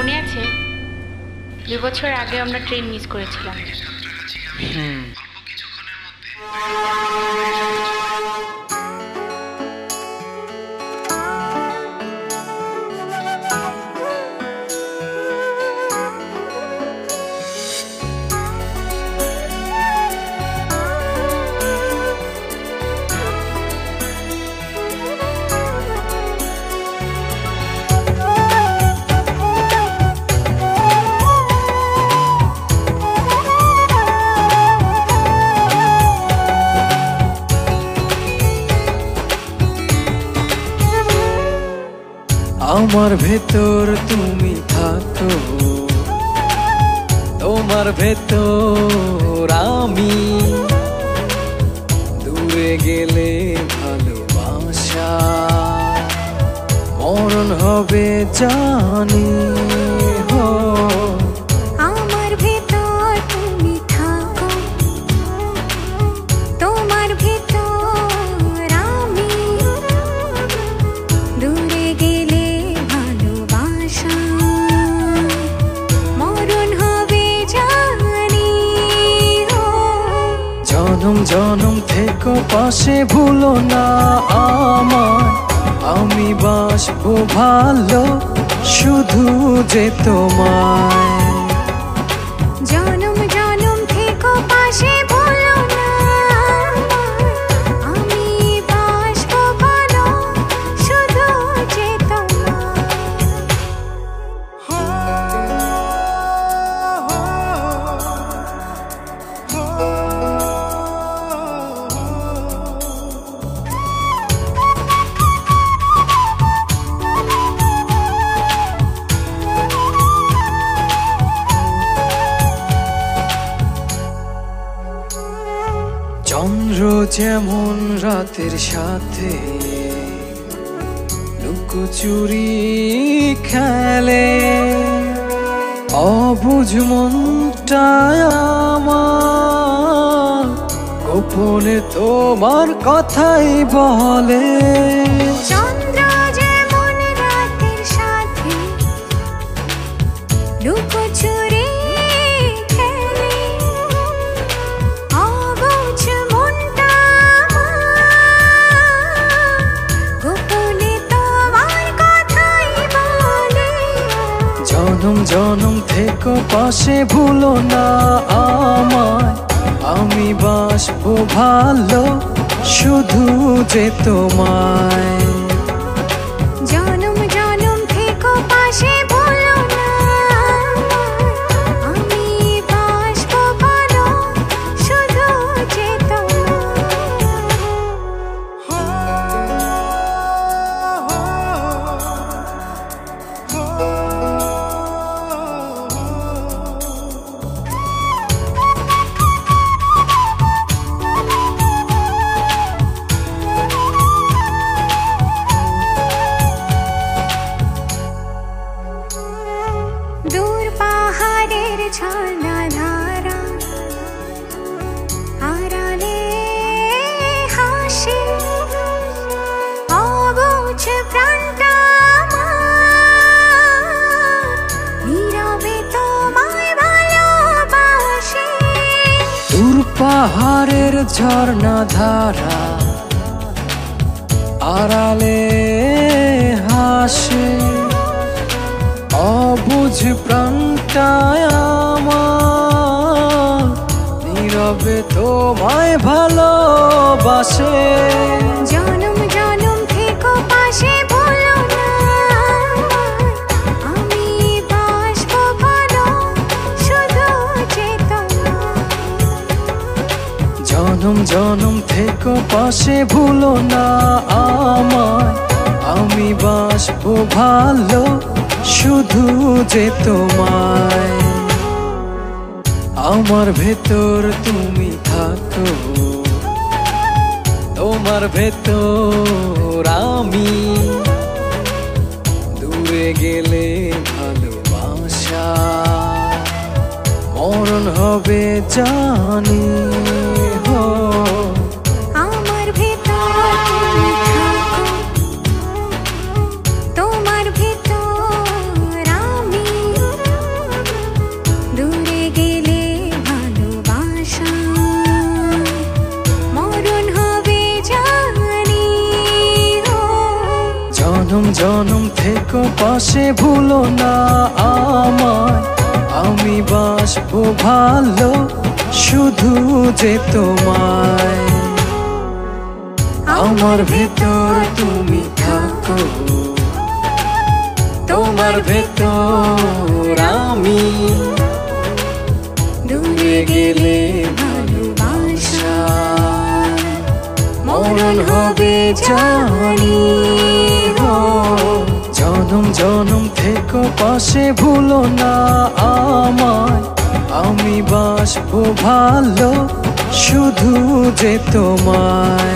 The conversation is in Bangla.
মনে আছে 2 বছর আগে আমরা ট্রেন মিস করেছিলাম। আমার ভেতর তুমি থাকো, তোমার ভেতর আমি, দূরে গেলে ভালোবাসা মরণ হবে জানি। হো আমার ভেতর তুমি থাকো, তোমার ভেতর আমি, দূরে গেলে ভালোবাসা মরণ হবে জানি। জনম জনম থেকো পাশে, ভুলো না আমায়, আমি বাসবো ভালো শুধু যে তোমায়। জনম জনম থেকো পাশে, ভুলো না আমি বাসবো ভালো শুধু যে তোমায়। চন্দ্র যেমন রাতের সাথে লুকোচুরি খেলে, অবুঝ মনটায় আমার গোপনে তোমার কথাই বলে। চন্দ্র যেমন রাতের সাথে লুকোচুরি খেলে, অবুঝ মনটা গোপনে তোমার কথাই বলে। জনম জনম থেকো পাশে, ভুলো না আমায়, আমি বাসবো ভালো শুধু যে তোমায়। জনম জনম থেকো পাশে, ভুলো না আমি বাসবো ভালো শুধু যে দূর পাহাড়ের ঝর্ণা ধারা আড়ালে হাসি, অবুঝ প্রাণটা নীরবে তোমায় ভালোবাসে। দূর পাহাড়ের ঝর্ণা ধারা আড়ালে হাসে, অবুঝ প্রাণটায় আমার নীরবে তোমায় ভালোবাসে। জনম জনম থেকো পাশে, ভুলো না আমি বাসবো ভালো শুধু যে তোমায়। জনম জনম থেকো পাশে, ভুলো না আমায়, আমি বাসবো ভালো শুধু যে তোমায়। আমার ভেতর তুমি থাকো, তোমার ভেতর আমি, দূরে গেলে ভালোবাসা মরণ হবে জানি। হো আমার ভেতর তুমি থাকো, তোমার ভেতর আমি, জনম থেকো পাশে ভুলো না আমায়, আমি বাসবো ভালো শুধু যে তোমায়। আমার ভেতর তুমি থাকো, তোমার ভেতর আমি, দূরে গেলে ভালোবাসা মরণ হবে জানি। জনম জনম থেকো পাশে ভুলো না আমায়, আমি বাসবো ভালো শুধু যে তোমায়।